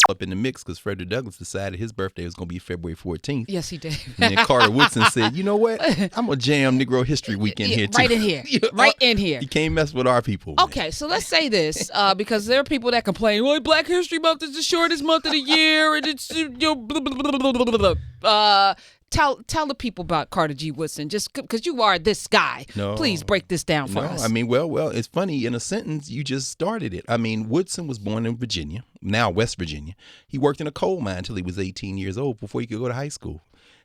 up in the mix because Frederick Douglass decided his birthday was going to be February 14th. Yes, he did. And then Carter Woodson said, you know what? I'm going to jam Negro History Week in here, too. Right in here. Right in here. You can't mess with our people. Man. Okay, so let's say this, because there are people that complain, well, Black History Month is the shortest month of the year, and it's, blah, blah, blah, blah, blah, blah, blah. Tell the people about Carter G. Woodson, just because you are this guy. No, please break this down for us. I mean, well, it's funny. In a sentence, you just started it. I mean, Woodson was born in Virginia, now West Virginia. He worked in a coal mine until he was 18 years old before he could go to high school.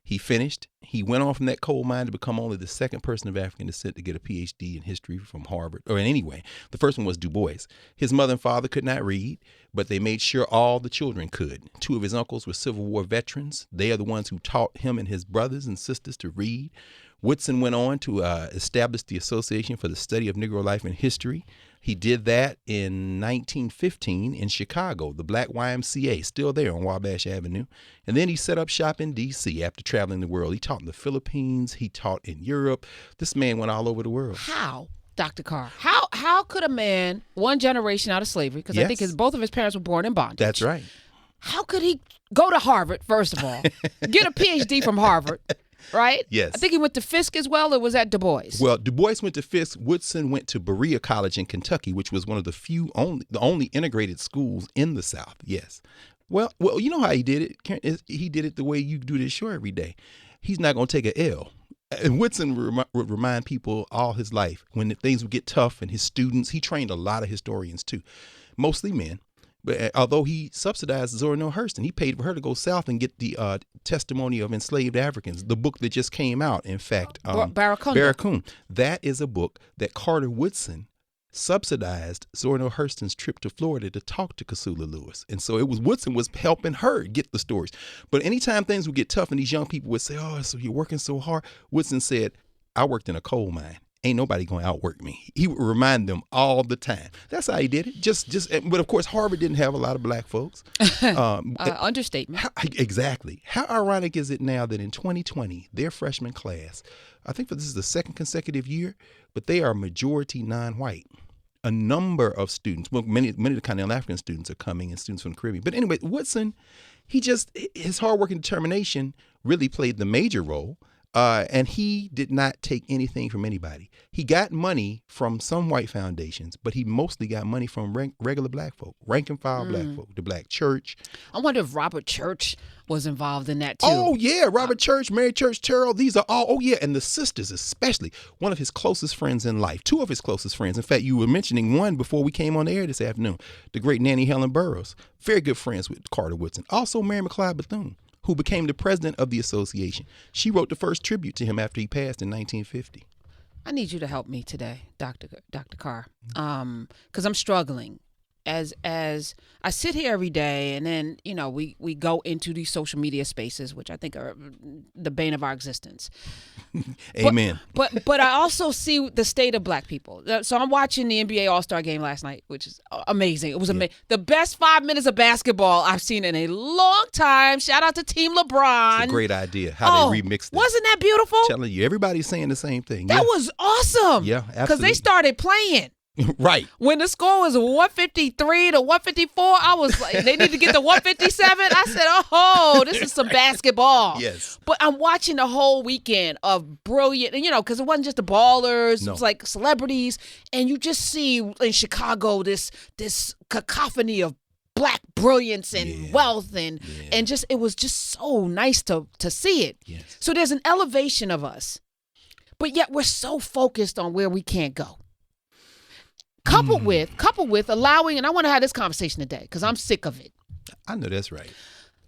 He finished. He went on from that coal mine to become only the second person of African descent to get a PhD in history from Harvard. Or anyway, the first one was Du Bois. His mother and father could not read, but they made sure all the children could. Two of his uncles were Civil War veterans. They are the ones who taught him and his brothers and sisters to read. Woodson went on to establish the Association for the Study of Negro Life and History. He did that in 1915 in Chicago, the Black YMCA, still there on Wabash Avenue. And then he set up shop in D.C. after traveling the world. He taught in the Philippines. He taught in Europe. This man went all over the world. How, Dr. Carr? How could a man, one generation out of slavery, because I think both of his parents were born in bondage. That's right. How could he go to Harvard, first of all, get a PhD from Harvard? Right? Yes. I think he went to Fisk as well, or was that Du Bois? Well, Du Bois went to Fisk. Woodson went to Berea College in Kentucky, which was one of the only integrated schools in the South. Yes. Well, you know how he did it? He did it the way you do this show every day. He's not going to take an L. And Woodson would remind people all his life when things would get tough, and his students, he trained a lot of historians too, mostly men. But although he subsidized Zora Neale Hurston, he paid for her to go south and get the testimony of enslaved Africans, the book that just came out, in fact. Barracoon. That is a book that Carter Woodson subsidized Zora Neale Hurston's trip to Florida to talk to Casula Lewis. And so Woodson was helping her get the stories. But anytime things would get tough and these young people would say, oh, so you're working so hard, Woodson said, I worked in a coal mine. Ain't nobody going to outwork me. He would remind them all the time. That's how he did it. But of course, Harvard didn't have a lot of black folks. Understatement. Exactly. How ironic is it now that in 2020, their freshman class, I think this is the second consecutive year, but they are majority non-white. A number of students, well, many of the Continental African students are coming, and students from the Caribbean. But anyway, Woodson, his hard work and determination really played the major role. And he did not take anything from anybody. He got money from some white foundations, but he mostly got money from regular black folk, rank and file black folk, the black church. I wonder if Robert Church was involved in that too. Oh, yeah. Robert Church, Mary Church Terrell. These are all, and the sisters especially. One of his closest friends in life, two of his closest friends. In fact, you were mentioning one before we came on the air this afternoon, the great Nanny Helen Burroughs. Very good friends with Carter Woodson. Also, Mary McLeod Bethune, who became the president of the association. She wrote the first tribute to him after he passed in 1950. I need you to help me today, Dr. Carr, because I'm struggling. As I sit here every day, and then we go into these social media spaces, which I think are the bane of our existence. Amen. But I also see the state of black people. So I'm watching the NBA All-Star game last night, which is amazing. It was amazing. The best 5 minutes of basketball I've seen in a long time. Shout out to Team LeBron. It's a great idea how they remixed it. Wasn't that beautiful? I'm telling you, everybody's saying the same thing. That was awesome. Yeah, absolutely. Because they started playing. Right. When the score was 153 to 154, I was like, they need to get to 157. I said, oh, this is some basketball. Yes. But I'm watching the whole weekend of brilliant, because it wasn't just the ballers, No. It was like celebrities. And you just see in Chicago this cacophony of black brilliance and wealth and just, it was just so nice to see it. Yes. So there's an elevation of us, but yet we're so focused on where we can't go. Coupled with allowing, and I want to have this conversation today because I'm sick of it. I know that's right.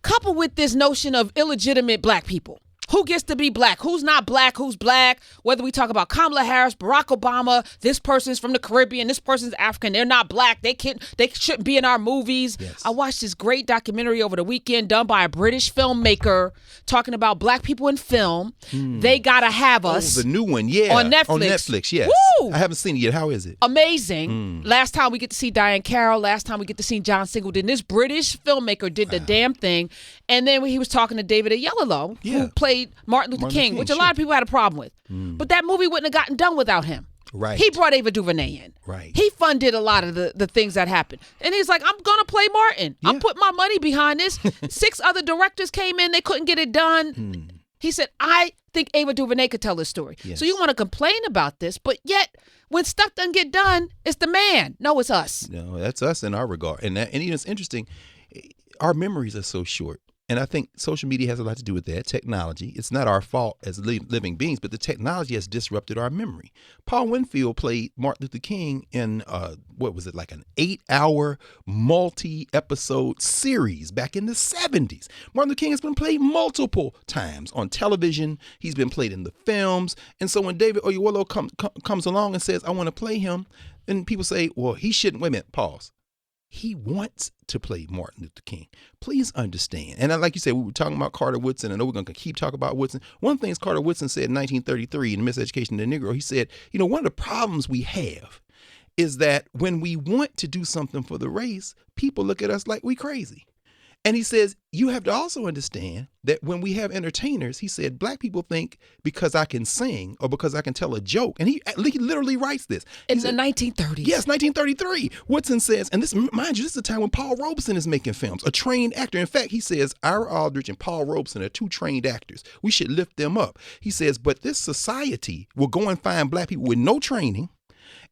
Coupled with this notion of illegitimate black people. Who gets to be black? Who's not black? Who's black? Whether we talk about Kamala Harris, Barack Obama, this person's from the Caribbean, this person's African, they're not black. They shouldn't be in our movies. Yes. I watched this great documentary over the weekend done by a British filmmaker talking about black people in film. They Gotta Have Us. Oh, the new one, yeah. On Netflix. On Netflix, yes. Woo! I haven't seen it yet. How is it? Amazing. Last time we get to see Diane Carroll. Last time we get to see John Singleton. This British filmmaker did the damn thing. And then he was talking to David Oyelowo, who played Martin Luther King, which a lot of people had a problem with. But that movie wouldn't have gotten done without him. Right. He brought Ava DuVernay in. Right. He funded a lot of the things that happened. And he's like, I'm going to play Martin. Yeah. I'm putting my money behind this. 6 other directors came in. They couldn't get it done. He said, I think Ava DuVernay could tell this story. Yes. So you want to complain about this, but yet when stuff doesn't get done, it's the man. No, it's us. No, that's us in our regard. And it's interesting. Our memories are so short. And I think social media has a lot to do with that. Technology. It's not our fault as living beings, but the technology has disrupted our memory. Paul Winfield played Martin Luther King in, what was it, like an 8-hour multi-episode series back in the 70s. Martin Luther King has been played multiple times on television. He's been played in the films. And so when David Oyelowo comes along and says, I want to play him, and people say, well, he shouldn't. Wait a minute, pause. He wants to play Martin Luther King. Please understand. And like you said, we were talking about Carter Woodson. I know we're going to keep talking about Woodson. One of the things Carter Woodson said in 1933 in Miseducation of the Negro, he said, one of the problems we have is that when we want to do something for the race, people look at us like we crazy. And he says, you have to also understand that when we have entertainers, he said, black people think because I can sing or because I can tell a joke. And he literally writes this. In the 1930s. Yes, 1933. Woodson says, and this, mind you, this is the time when Paul Robeson is making films, a trained actor. In fact, he says, Ira Aldridge and Paul Robeson are 2 trained actors. We should lift them up. He says, but this society will go and find black people with no training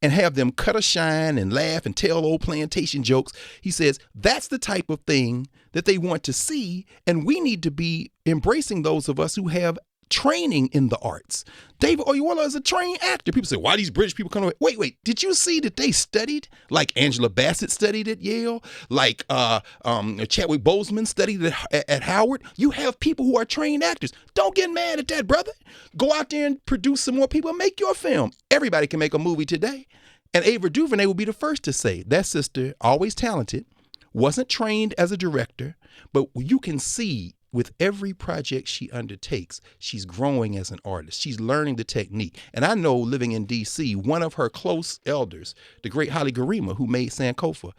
and have them cut a shine and laugh and tell old plantation jokes. He says that's the type of thing that they want to see, and we need to be embracing those of us who have training in the arts. David Oyelowo is a trained actor. People say, why these British people come away? Wait, did you see that they studied? Like Angela Bassett studied at Yale, like Chadwick Boseman studied at Howard. You have people who are trained actors. Don't get mad at that, brother. Go out there and produce some more people and make your film. Everybody can make a movie today. And Ava DuVernay will be the first to say that sister, always talented, wasn't trained as a director, but you can see with every project she undertakes, she's growing as an artist. She's learning the technique. And I know, living in D.C., one of her close elders, the great Holly Garima, who made Sankofa,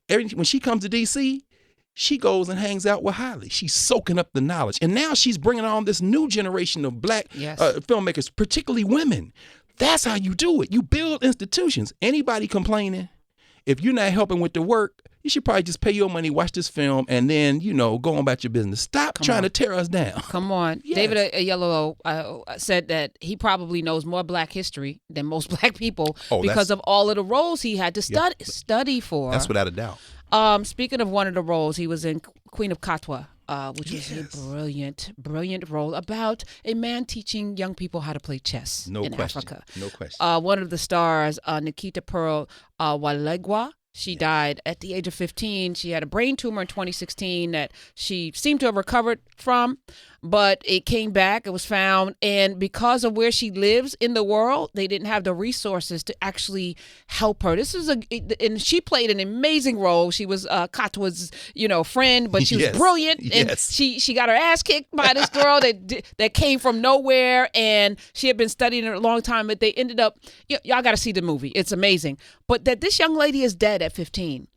when she comes to D.C., she goes and hangs out with Holly. She's soaking up the knowledge. And now she's bringing on this new generation of black filmmakers, particularly women. That's how you do it. You build institutions. Anybody complaining, if you're not helping with the work, you should probably just pay your money, watch this film, and then, go on about your business. Stop trying to tear us down. Come on. Yes. David Oyelowo said that he probably knows more black history than most black people because of all of the roles he had to study for. That's without a doubt. Speaking of one of the roles, he was in Queen of Katwa, which was a brilliant role about a man teaching young people how to play chess in Africa. No question. One of the stars, Nikita Pearl Walegwa, she died at the age of 15. She had a brain tumor in 2016 that she seemed to have recovered from, but it came back. It was found. And because of where she lives in the world, they didn't have the resources to actually help her. And she played an amazing role. She was Katwa's, friend, but she was brilliant. And she got her ass kicked by this girl that came from nowhere. And she had been studying it a long time, but they ended up, y'all got to see the movie. It's amazing. But that this young lady is dead at 15.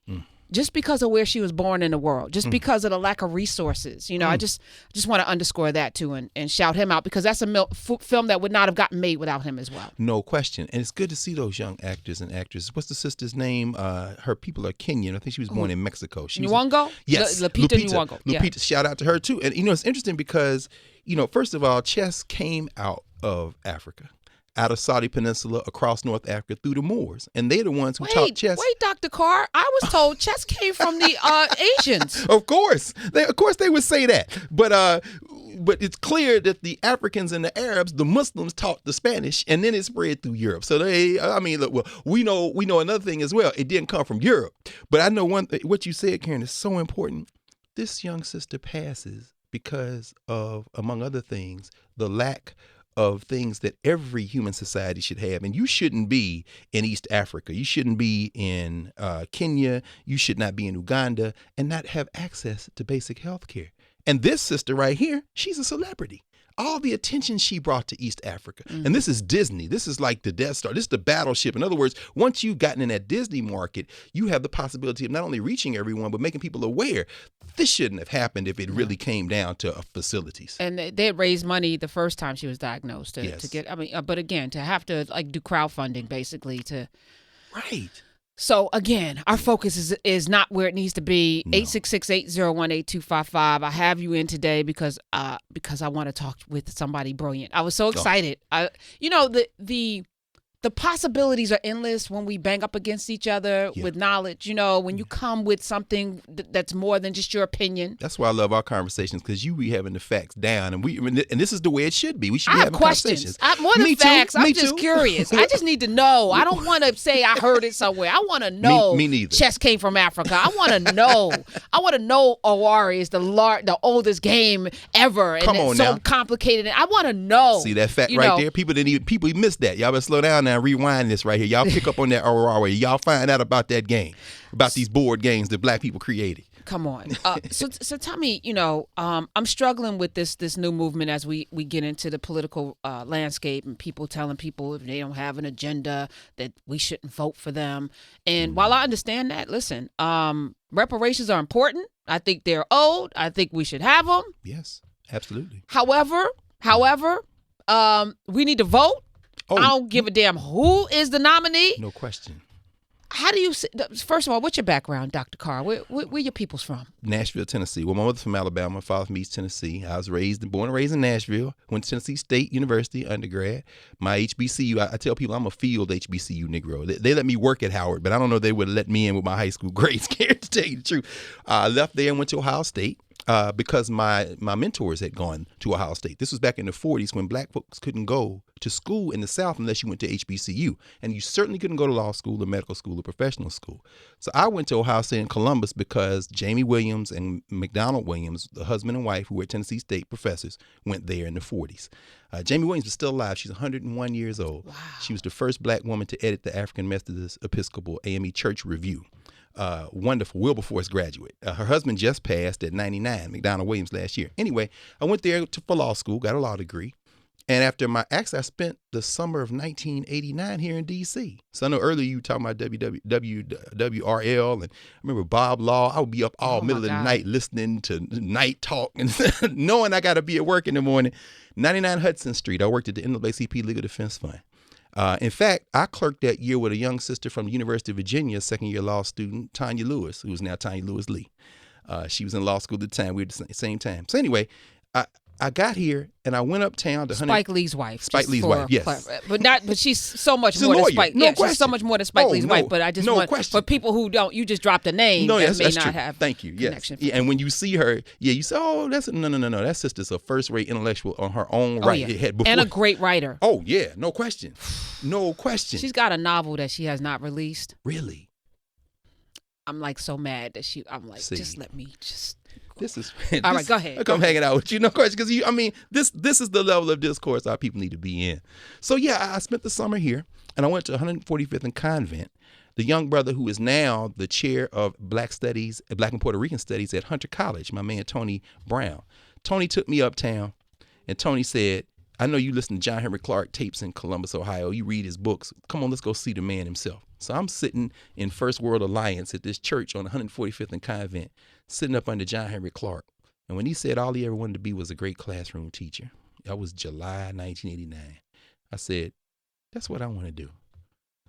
Just because of where she was born in the world, just because of the lack of resources. I just want to underscore that too and shout him out, because that's a film that would not have gotten made without him as well. No question. And it's good to see those young actors and actresses. What's the sister's name? Her people are Kenyan. I think she was born in Mexico. Nwongo? Yes. Lupita Nyong'o. Lupita, shout out to her too. And it's interesting because, first of all, chess came out of Africa. Out of Saudi Peninsula, across North Africa, through the Moors. And they're the ones who taught chess. Wait, Dr. Carr, I was told chess came from the Asians. Of course. They would say that. But it's clear that the Africans and the Arabs, the Muslims, taught the Spanish, and then it spread through Europe. So we know another thing as well. It didn't come from Europe. But I know one thing, what you said, Karen, is so important. This young sister passes because of, among other things, the lack of things that every human society should have. And you shouldn't be in East Africa. You shouldn't be in Kenya. You should not be in Uganda and not have access to basic health care. And this sister right here, she's a celebrity. all the attention she brought to East Africa. And this is Disney. This is like the Death Star. This is the battleship. In other words, once you've gotten in that Disney market, you have the possibility of not only reaching everyone, but making people aware. This shouldn't have happened if it really came down to facilities. And they had raised money the first time she was diagnosed to get, I mean, but again, to have to like do crowdfunding basically to. Right. So again, our focus is not where it needs to be. 866-801-8255. I have you in today because I want to talk with somebody brilliant. I was so excited. The possibilities are endless when we bang up against each other with knowledge. You know, when you come with something that's more than just your opinion. That's why I love our conversations, because you be having the facts down, and this is the way it should be. We should be having conversations. More than facts. I'm just curious. I just need to know. I don't want to say I heard it somewhere. I want to know. Me neither. Chess came from Africa. I want to know. I want to know Owari is the oldest game ever, and it's so complicated. I want to know. See that fact right there? People missed that. Y'all better slow down now. Rewind this right here. Y'all pick up on that Owari. Y'all find out about that game, about these board games that black people created. Come on. So tell me, I'm struggling with this new movement as we get into the political landscape, and people telling people if they don't have an agenda that we shouldn't vote for them. And while I understand that, listen, reparations are important. I think they're owed. I think we should have them. Yes, absolutely. However, we need to vote. I don't give a damn who is the nominee. No question. How do you, first of all, what's your background, Dr. Carr? Where your people's from? Nashville, Tennessee. Well, my mother's from Alabama. My father from East Tennessee. I was born and raised in Nashville. Went to Tennessee State University, undergrad. My HBCU, I tell people I'm a field HBCU Negro. They let me work at Howard, but I don't know if they would have let me in with my high school grades, scared to tell you the truth. I left there and went to Ohio State. Because my mentors had gone to Ohio State. This was back in the 40s when black folks couldn't go to school in the South unless you went to HBCU. And you certainly couldn't go to law school or medical school or professional school. So I went to Ohio State in Columbus because Jamie Williams and McDonald Williams, the husband and wife who were Tennessee State professors, went there in the 40s. Jamie Williams was still alive. She's 101 years old. Wow. She was the first black woman to edit the African Methodist Episcopal AME Church Review. Wonderful, Wilberforce graduate. Her husband just passed at 99, McDonald Williams, last year. Anyway, I went there for law school, got a law degree. And after I spent the summer of 1989 here in D.C. So I know earlier you were talking about WRL, and I remember Bob Law. I would be up all middle of the night listening to night talk and knowing I got to be at work in the morning. 99 Hudson Street. I worked at the NAACP Legal Defense Fund. In fact, I clerked that year with a young sister from the University of Virginia, second-year law student, Tanya Lewis, who is now Tanya Lewis Lee. She was in law school at the time. We were at the same time. So anyway, I got here and I went uptown to Spike Lee's wife. Spike Lee's wife, yes. But she's so much she's more than Spike. No she's so much more than Spike Lee's wife. But I just want for people who don't, you just dropped a name that may not have. Thank you. Yes. Yeah, and when you see her, you say, oh, that's no. That sister's a first-rate intellectual on her own right. Yeah. And a great writer. Oh yeah, no question. No question. She's got a novel that she has not released. Really? I'm like so mad that I'm like, just let me just. This is all right. Go ahead. I'm hanging out with you, no question, because this is the level of discourse our people need to be in. So yeah, I spent the summer here, and I went to 145th and Convent. The young brother who is now the chair of Black and Puerto Rican Studies at Hunter College, my man Tony Brown. Tony took me uptown, and Tony said, I know you listen to John Henry Clark tapes in Columbus, Ohio. You read his books. Come on, let's go see the man himself. So I'm sitting in First World Alliance at this church on 145th and Convent, sitting up under John Henry Clark. And when he said all he ever wanted to be was a great classroom teacher, that was July 1989. I said, that's what I want to do.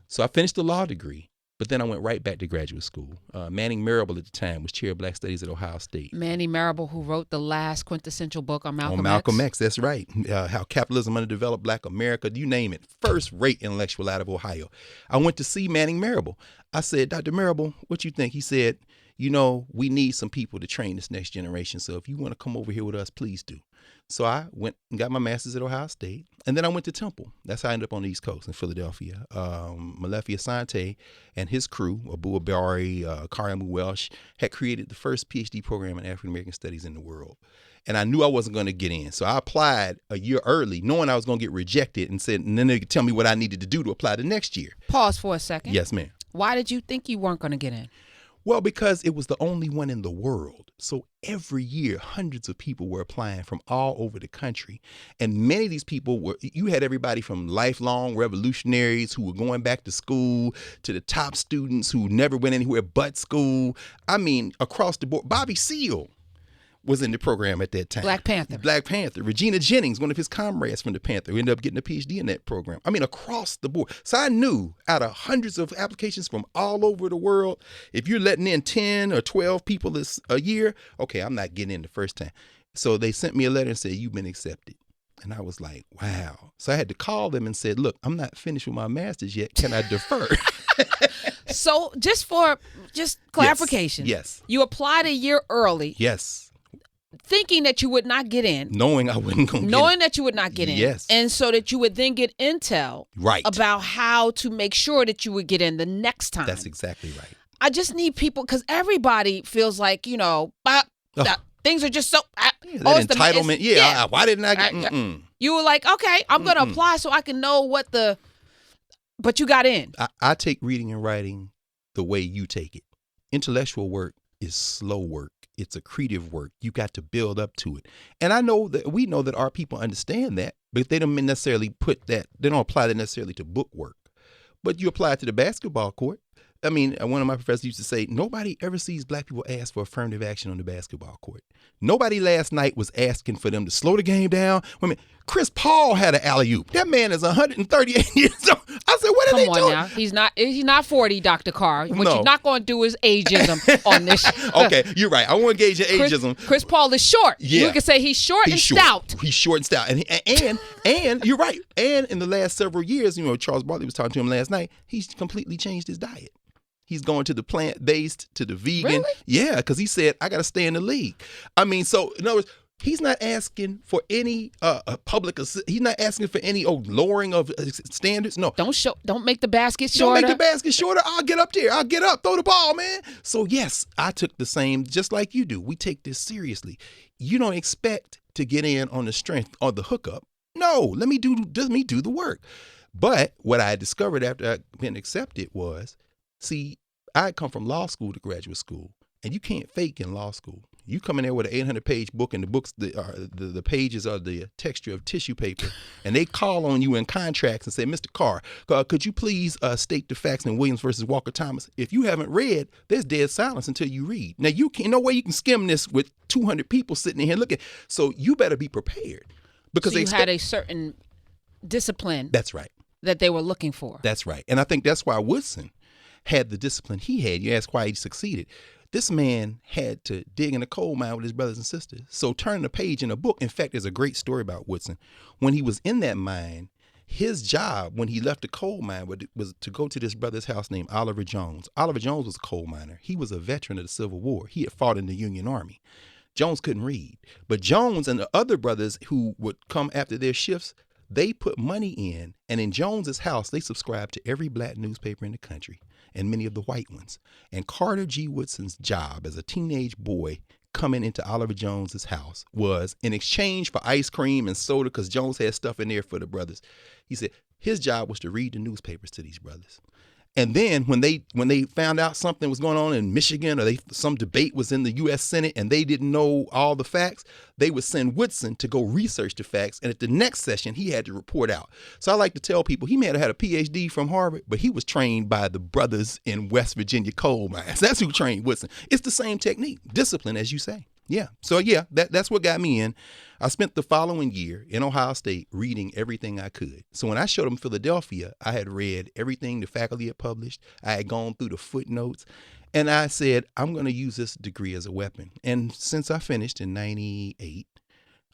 So I finished the law degree, but then I went right back to graduate school. Manning Marable at the time was chair of Black Studies at Ohio State. Manning Marable, who wrote the last quintessential book on Malcolm X. On Malcolm X, that's right. How capitalism underdeveloped Black America, you name it. First-rate intellectual out of Ohio. I went to see Manning Marable. I said, Dr. Marable, what you think? He said, we need some people to train this next generation. So if you want to come over here with us, please do. So I went and got my master's at Ohio State. And then I went to Temple. That's how I ended up on the East Coast in Philadelphia. Malefi Asante and his crew, Abu Abari, Carr Welsh, had created the first PhD program in African American Studies in the world. And I knew I wasn't going to get in. So I applied a year early, knowing I was going to get rejected, and then they could tell me what I needed to do to apply the next year. Pause for a second. Yes, ma'am. Why did you think you weren't going to get in? Well, because it was the only one in the world. So every year, hundreds of people were applying from all over the country. And many of these people you had everybody from lifelong revolutionaries who were going back to school to the top students who never went anywhere but school. I mean, across the board. Bobby Seale was in the program at that time. Black Panther. Regina Jennings, one of his comrades from the Panther, who ended up getting a PhD in that program. I mean, across the board. So I knew out of hundreds of applications from all over the world, if you're letting in 10 or 12 people a year, okay, I'm not getting in the first time. So they sent me a letter and said, you've been accepted. And I was like, wow. So I had to call them and said, look, I'm not finished with my master's yet. Can I defer? So just clarification. Yes. You applied a year early. Yes. Thinking that you would not get in. Knowing I wasn't going to get in. Knowing that you would not get in. Yes. And so that you would then get intel about how to make sure that you would get in the next time. That's exactly right. I just need people, because everybody feels like, things are just so... that entitlement. Why didn't I get... You were like, okay, I'm going to apply so I can know what the... But you got in. I take reading and writing the way you take it. Intellectual work is slow work. It's accretive work. You got to build up to it. And we know that our people understand that, but they don't necessarily they don't apply that necessarily to book work. But you apply it to the basketball court. I mean, one of my professors used to say, nobody ever sees black people ask for affirmative action on the basketball court. Nobody last night was asking for them to slow the game down. Wait a minute. Chris Paul had an alley-oop. That man is 138 years old. I said, what are they doing? Come on now. He's not 40, Dr. Carr. What you're not going to do is ageism on this show. Okay, you're right. I won't engage in ageism. Chris Paul is short. Yeah. You can say he's short and stout. He's short and stout. And you're right. And in the last several years, Charles Barkley was talking to him last night, he's completely changed his diet. He's going to the plant-based, to the vegan. Really? Yeah, because he said, I got to stay in the league. I mean, so in other words, he's not asking for any he's not asking for any lowering of standards. No. Don't make the basket shorter. Don't make the basket shorter. I'll get up there. I'll get up. Throw the ball, man. So yes, I took the same, just like you do. We take this seriously. You don't expect to get in on the strength or the hookup. No, let me do the work. But what I discovered after I'd been accepted was, see, I come from law school to graduate school, and you can't fake in law school. You come in there with an 800-page book, and the pages are the texture of tissue paper, and they call on you in contracts and say, Mr. Carr, could you please state the facts in Williams versus Walker Thomas? If you haven't read, there's dead silence until you read. Now, no way you can skim this with 200 people sitting in here looking. So you better be prepared. Because so you had a certain discipline. That's right. That they were looking for. That's right. And I think that's why Woodson had the discipline he had. You ask why he succeeded. This man had to dig in a coal mine with his brothers and sisters. So turning the page in a book, in fact, there's a great story about Woodson. When he was in that mine, his job when he left the coal mine was to go to this brother's house named Oliver Jones. Oliver Jones was a coal miner. He was a veteran of the Civil War. He had fought in the Union Army. Jones couldn't read. But Jones and the other brothers who would come after their shifts, they put money in. And in Jones's house, they subscribed to every black newspaper in the country, and many of the white ones. And Carter G. Woodson's job as a teenage boy coming into Oliver Jones's house was, in exchange for ice cream and soda, because Jones had stuff in there for the brothers, he said his job was to read the newspapers to these brothers. And then when they found out something was going on in Michigan, or some debate was in the U.S. Senate and they didn't know all the facts, they would send Woodson to go research the facts. And at the next session, he had to report out. So I like to tell people he may have had a PhD from Harvard, but he was trained by the brothers in West Virginia coal mines. That's who trained Woodson. It's the same technique, discipline, as you say. Yeah. So yeah, that's what got me in. I spent the following year in Ohio State reading everything I could. So when I showed up in Philadelphia, I had read everything the faculty had published. I had gone through the footnotes, and I said, I'm going to use this degree as a weapon. And since I finished in 98,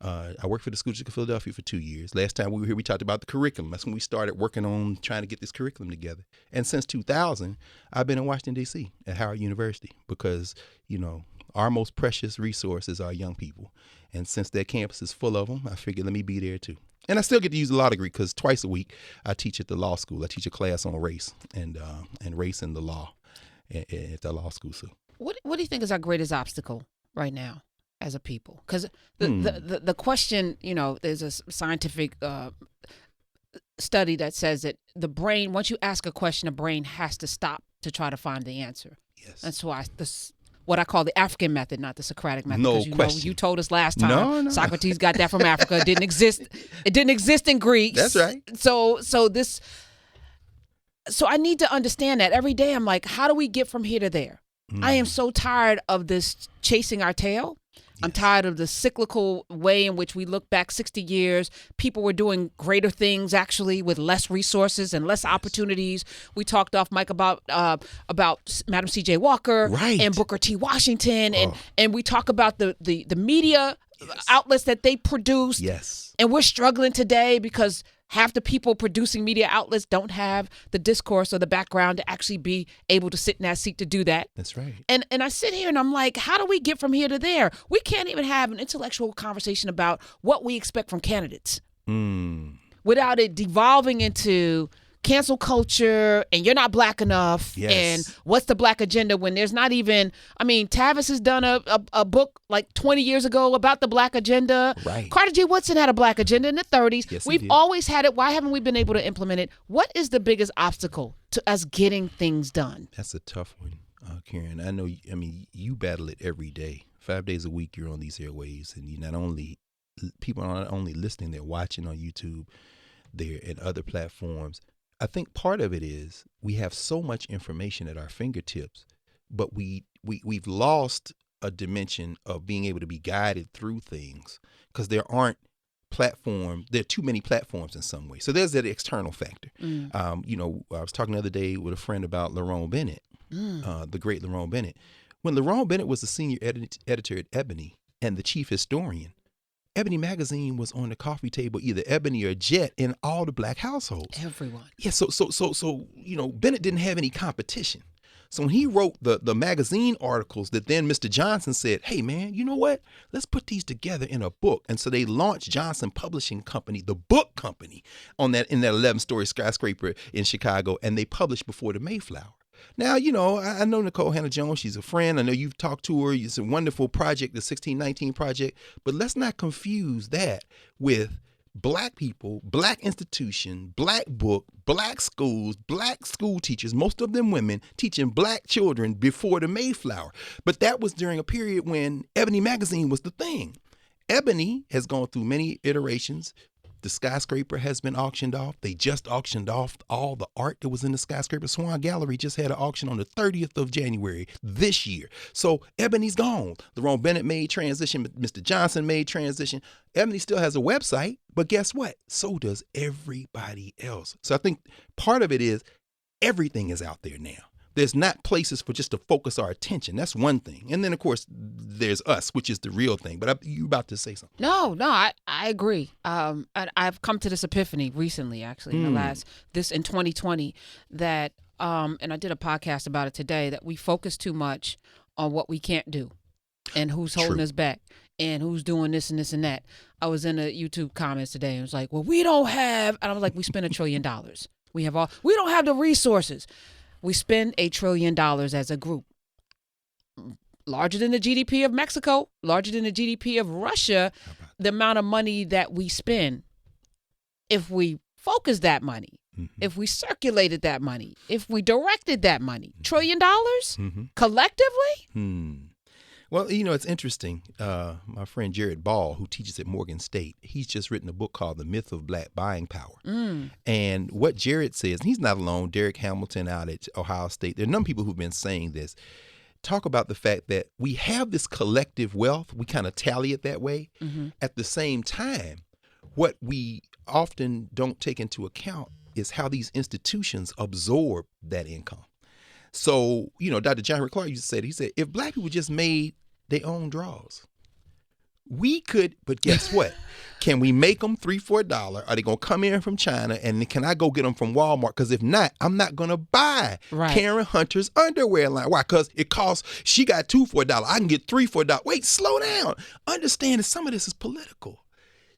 I worked for the School District of Philadelphia for 2 years. Last time we were here, we talked about the curriculum. That's when we started working on trying to get this curriculum together. And since 2000, I've been in Washington, D.C. at Howard University because, our most precious resource is our young people. And since their campus is full of them, I figured let me be there too. And I still get to use the law degree because twice a week I teach at the law school. I teach a class on race and race and the law at the law school. So, what do you think is our greatest obstacle right now as a people? Because the question, there's a scientific study that says that the brain, once you ask a question, the brain has to stop to try to find the answer. Yes. That's why this what I call the African method, not the Socratic method. No you question. You told us last time No. Socrates got that from Africa. It didn't exist. It didn't exist in Greece. That's right. So I need to understand that every day. I'm like, how do we get from here to there? I am so tired of this chasing our tail. I'm tired of the cyclical way in which we look back 60 years. People were doing greater things actually with less resources and less opportunities. We talked off mic about Madam C.J. Walker and Booker T. Washington, and we talk about the media outlets that they produced. Yes. And we're struggling today because half the people producing media outlets don't have the discourse or the background to actually be able to sit in that seat to do that. That's right. And I sit here and I'm like, how do we get from here to there? We can't even have an intellectual conversation about what we expect from candidates without it devolving into cancel culture and you're not black enough and what's the black agenda when there's not even, Tavis has done a book like 20 years ago about the black agenda. Right. Carter G. Woodson had a black agenda in the 30s. Yes, We've always had it. Why haven't we been able to implement it? What is the biggest obstacle to us getting things done? That's a tough one, Karen. I know, you battle it every day. 5 days a week you're on these airwaves, and people are not only listening, they're watching on YouTube, they're in other platforms. I think part of it is we have so much information at our fingertips, but we've lost a dimension of being able to be guided through things because there aren't platforms. There are too many platforms in some way. So there's that external factor. I was talking the other day with a friend about Lerone Bennett, the great Lerone Bennett. When Lerone Bennett was the senior editor at Ebony and the chief historian, Ebony magazine was on the coffee table, either Ebony or Jet, in all the black households. Everyone. Yeah. So Bennett didn't have any competition. So when he wrote the magazine articles that then Mr. Johnson said, hey man, you know what? Let's put these together in a book. And so they launched Johnson Publishing Company, the book company, in that 11-story skyscraper in Chicago, and they published before the Mayflower. Now, I know Nicole Hannah-Jones. She's a friend. I know you've talked to her. It's a wonderful project, the 1619 Project. But let's not confuse that with black people, black institution, black book, black schools, black school teachers, most of them women, teaching black children before the Mayflower. But that was during a period when Ebony magazine was the thing. Ebony has gone through many iterations. The skyscraper has been auctioned off. They just auctioned off all the art that was in the skyscraper. Swan Gallery just had an auction on the 30th of January this year. So Ebony's gone. Lerone Bennett made transition. Mr. Johnson made transition. Ebony still has a website, but guess what? So does everybody else. So I think part of it is everything is out there now. There's not places for just to focus our attention. That's one thing. And then, of course, there's us, which is the real thing. But you about to say something. No, I agree. I've come to this epiphany recently, actually, in 2020, that, and I did a podcast about it today, that we focus too much on what we can't do and who's holding us back and who's doing this and this and that. I was in a YouTube comments today and it was like, well, we don't have, and I was like, we spend $1 trillion. We don't have the resources. We spend $1 trillion as a group, larger than the GDP of Mexico, larger than the GDP of Russia, the amount of money that we spend. If we focus that money, if we circulated that money, if we directed that money, $1 trillion collectively? Well, it's interesting. My friend Jared Ball, who teaches at Morgan State, he's just written a book called The Myth of Black Buying Power. And what Jared says, and he's not alone, Derek Hamilton out at Ohio State, there are a number of people who've been saying this, talk about the fact that we have this collective wealth. We kind of tally it that way. At the same time, what we often don't take into account is how these institutions absorb that income. So, Dr. John Rick Clark used to say, he said, if black people just made their own draws, we could, but guess what? Can we make them $3 for $1? Are they going to come in from China? And can I go get them from Walmart? Because if not, I'm not going to buy Karen Hunter's underwear line. Why? Because it costs, she got $2 for $1. I can get $3 for $1. Wait, slow down. Understand that some of this is political.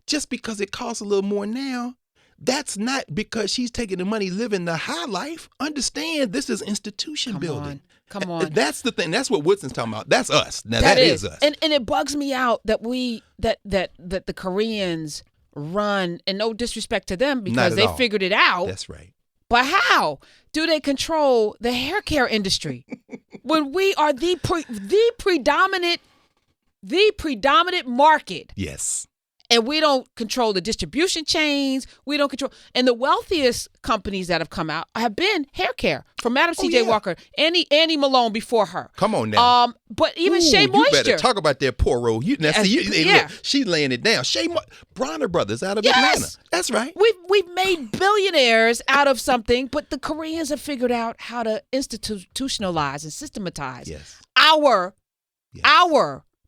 Just because it costs a little more now, that's not because she's taking the money, living the high life. Understand, this is institution building. Come on. That's the thing. That's what Woodson's talking about. That's us. Now that is us. And it bugs me out that that the Koreans run, and no disrespect to them because they figured it out. That's right. But how do they control the hair care industry when we are the predominant market? Yes. And we don't control the distribution chains. We don't control. And the wealthiest companies that have come out have been hair care. From Madam C.J. Walker, Annie Malone before her. Come on now. But even Shea Moisture. You better talk about that poor roll. Look, she's laying it down. Bronner Brothers out of Atlanta. That's right. We've made billionaires out of something, but the Koreans have figured out how to institutionalize and systematize our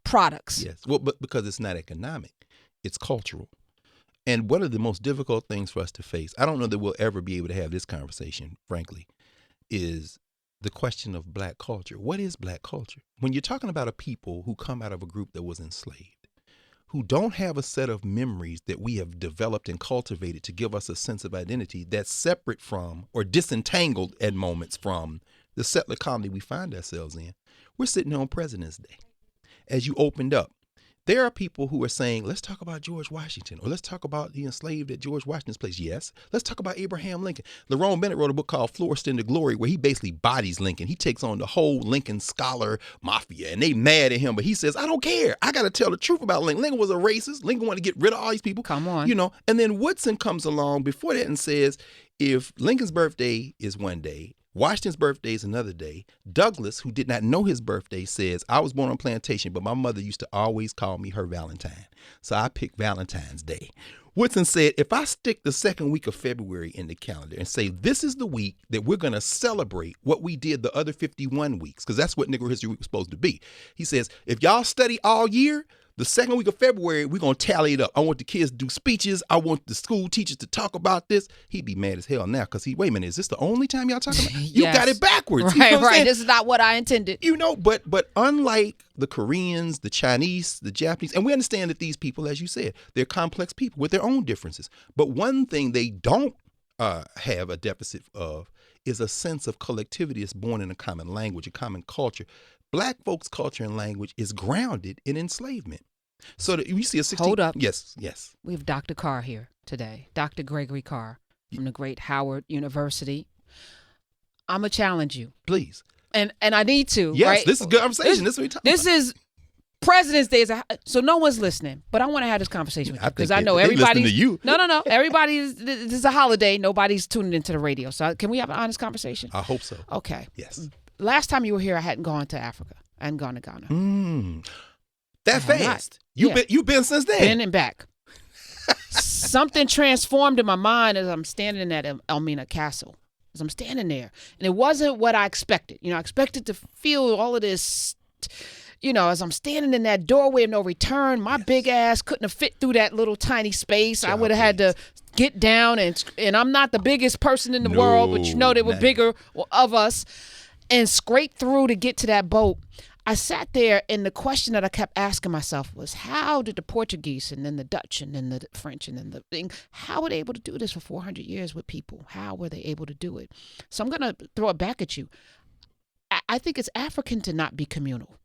products. Yes. Well, but because it's not economic. It's cultural. And one of the most difficult things for us to face, I don't know that we'll ever be able to have this conversation, frankly, is the question of black culture. What is black culture? When you're talking about a people who come out of a group that was enslaved, who don't have a set of memories that we have developed and cultivated to give us a sense of identity that's separate from or disentangled at moments from the settler colony we find ourselves in, we're sitting on President's Day. As you opened up, there are people who are saying, let's talk about George Washington, or let's talk about the enslaved at George Washington's place. Yes. Let's talk about Abraham Lincoln. Lerone Bennett wrote a book called Flourished into Glory, where he basically bodies Lincoln. He takes on the whole Lincoln scholar mafia, and they mad at him, but he says, I don't care. I got to tell the truth about Lincoln. Lincoln was a racist. Lincoln wanted to get rid of all these people. Come on. And then Woodson comes along before that and says, if Lincoln's birthday is one day, Washington's birthday is another day. Douglas, who did not know his birthday, says, I was born on plantation, but my mother used to always call me her Valentine. So I picked Valentine's Day. Woodson said, if I stick the second week of February in the calendar and say, this is the week that we're going to celebrate what we did the other 51 weeks, because that's what Negro History Week was supposed to be. He says, if y'all study all year, the second week of February, we're going to tally it up. I want the kids to do speeches. I want the school teachers to talk about this. He'd be mad as hell now because wait a minute, is this the only time y'all talking about? You got it backwards. Right, right. This is not what I intended. But unlike the Koreans, the Chinese, the Japanese, and we understand that these people, as you said, they're complex people with their own differences. But one thing they don't have a deficit of is a sense of collectivity that's born in a common language, a common culture. Black folks' culture and language is grounded in enslavement. So that we see a 16. Hold up. Yes. We have Dr. Carr here today, Dr. Gregory Carr from the great Howard University. I'm going to challenge you. Please. And I need to. Yes, right? This is good conversation. This is what we're talking about. This is President's Day, so no one's listening. But I want to have this conversation with you because I know everybody's listening to you. No. Everybody's. This is a holiday. Nobody's tuning into the radio. So can we have an honest conversation? I hope so. Okay. Yes. Last time you were here, I hadn't gone to Africa. I hadn't gone to Ghana. That fast? You've been since then? Been and back. Something transformed in my mind as I'm standing at Elmina Castle. As I'm standing there. And it wasn't what I expected. I expected to feel all of this, as I'm standing in that doorway of no return, my big ass couldn't have fit through that little tiny space. I would have had to get down, and I'm not the biggest person in the world, but they were bigger of us, and scrape through to get to that boat. I sat there, and the question that I kept asking myself was, how did the Portuguese and then the Dutch and then the French and then how were they able to do this for 400 years with people? How were they able to do it? So I'm going to throw it back at you. I think it's African to not be communal.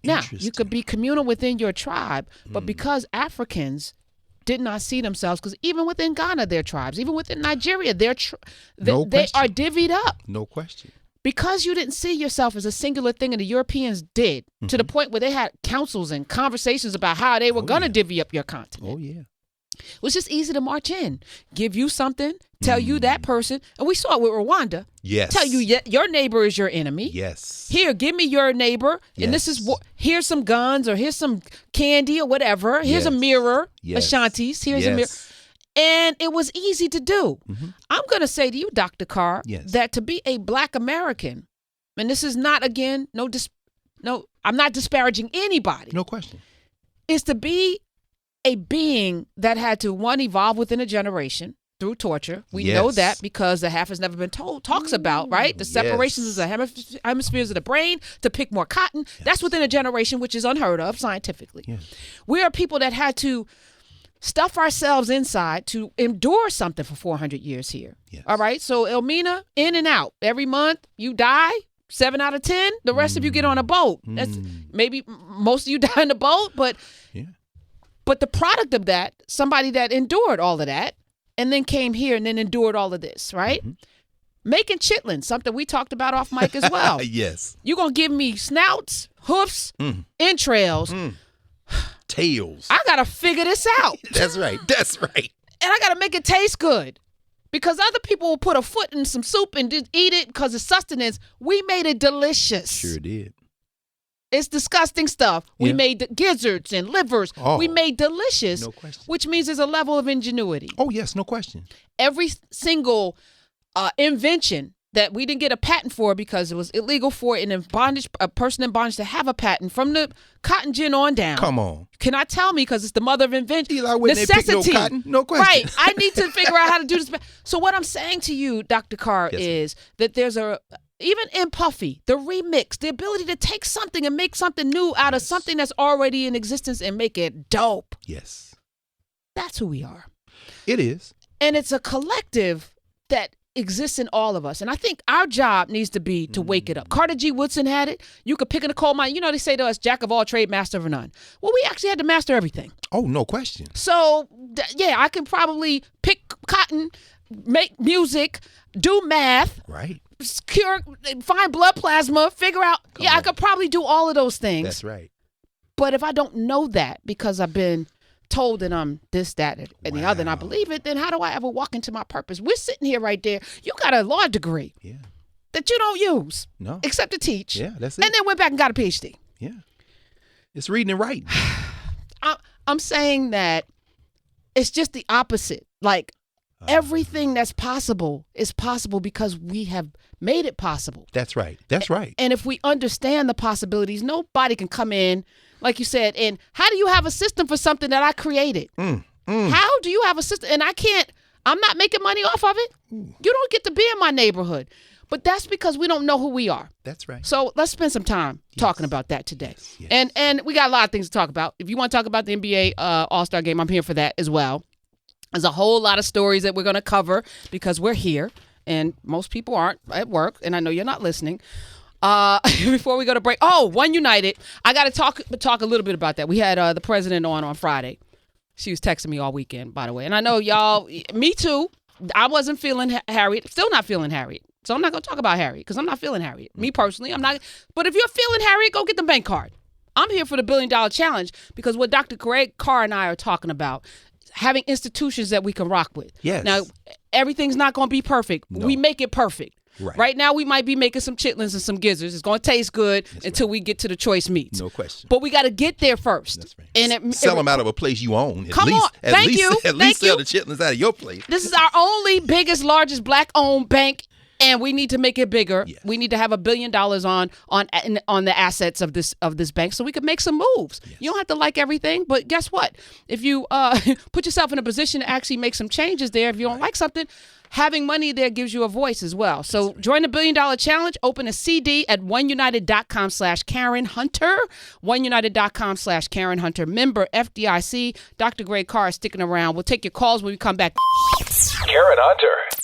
Now, you could be communal within your tribe, but because Africans did not see themselves, because even within Ghana, their tribes, even within Nigeria, they are divvied up. No question. Because you didn't see yourself as a singular thing, and the Europeans did, to the point where they had councils and conversations about how they were going to divvy up your continent. Oh, yeah. It was just easy to march in, give you something, tell you that person. And we saw it with Rwanda. Yes. Tell you your neighbor is your enemy. Yes. Here, give me your neighbor. Yes. And this is here's some guns, or here's some candy or whatever. Here's a mirror, Ashanti's. Here's a mirror. And it was easy to do. I'm going to say to you, Dr. Carr, that to be a Black American, and this is not, again, I'm not disparaging anybody. No question. Is to be a being that had to, one, evolve within a generation through torture. We know that because the half has never been told, talks about, right? The separations of the hemispheres of the brain to pick more cotton. That's within a generation, which is unheard of scientifically. We are people that had to stuff ourselves inside to endure something for 400 years here. All right. So Elmina, in and out. Every month you die, 7 out of 10. The rest of you get on a boat. That's maybe most of you die in the boat, but the product of that, somebody that endured all of that, and then came here and then endured all of this, right? Mm-hmm. Making chitlins, something we talked about off mic as well. Yes. You're going to give me snouts, hoofs, entrails. Tails. I got to figure this out. That's right. That's right. And I got to make it taste good. Because other people will put a foot in some soup and just eat it because it's sustenance. We made it delicious. Sure did. It's disgusting stuff. We made the gizzards and livers. Oh, we made delicious. No question. Which means there's a level of ingenuity. Oh, yes, no question. Every single invention that we didn't get a patent for because it was illegal for a person in bondage to have a patent from the cotton gin on down. Come on. Can I tell me? Because it's the mother of invention. Eli, wouldn't they pick no cotton? No question. Right. I need to figure out how to do this. So what I'm saying to you, Dr. Carr, is that there's even in Puffy, the remix, the ability to take something and make something new out of something that's already in existence and make it dope. Yes. That's who we are. It is. And it's a collective that exists in all of us. And I think our job needs to be to wake it up. Carter G. Woodson had it. You could pick in a coal mine. You know, they say to us, jack of all trade, master of none. Well, we actually had to master everything. Oh, no question. So, I can probably pick cotton, make music, do math. Right. Find blood plasma, figure out. I could probably do all of those things. That's right. But if I don't know that because I've been told that I'm this, that, and the other, and I believe it, then how do I ever walk into my purpose? We're sitting here right there. You got a law degree that you don't use except to teach. Yeah, that's it. And then went back and got a PhD. Yeah. It's reading and writing. I'm saying that it's just the opposite. Like, everything that's possible is possible because we have made it possible. That's right. That's right. And if we understand the possibilities, nobody can come in, like you said, and how do you have a system for something that I created? How do you have a system? And I'm not making money off of it. You don't get to be in my neighborhood. But that's because we don't know who we are. That's right. So let's spend some time talking about that today. Yes. And we got a lot of things to talk about. If you want to talk about the NBA All-Star Game, I'm here for that as well. There's a whole lot of stories that we're going to cover because we're here and most people aren't at work, and I know you're not listening. Before we go to break, One United. I got to talk a little bit about that. We had the president on Friday. She was texting me all weekend, by the way. And I know y'all, me too. I wasn't feeling Harriet. Still not feeling Harriet. So I'm not going to talk about Harriet because I'm not feeling Harriet. Me personally, I'm not. But if you're feeling Harriet, go get the bank card. I'm here for the $1 billion challenge because what Dr. Carr and I are talking about, having institutions that we can rock with. Yes. Now, everything's not going to be perfect. No. We make it perfect. Right now, we might be making some chitlins and some gizzards. It's going to taste good until we get to the choice meats. No question. But we got to get there first. That's right. And sell them out of a place you own. Come on. Thank you. At least sell the chitlins out of your place. This is our only biggest, largest black-owned bank, and we need to make it bigger. Yes. We need to have $1 billion on the assets of this bank so we can make some moves. Yes. You don't have to like everything, but guess what? If you put yourself in a position to actually make some changes there, if you don't like something, having money there gives you a voice as well. So join the $1 billion challenge. Open a CD at oneunited.com/Karen Hunter. Oneunited.com/Karen Hunter. Member FDIC. Dr. Greg Carr is sticking around. We'll take your calls when we come back. Karen Hunter.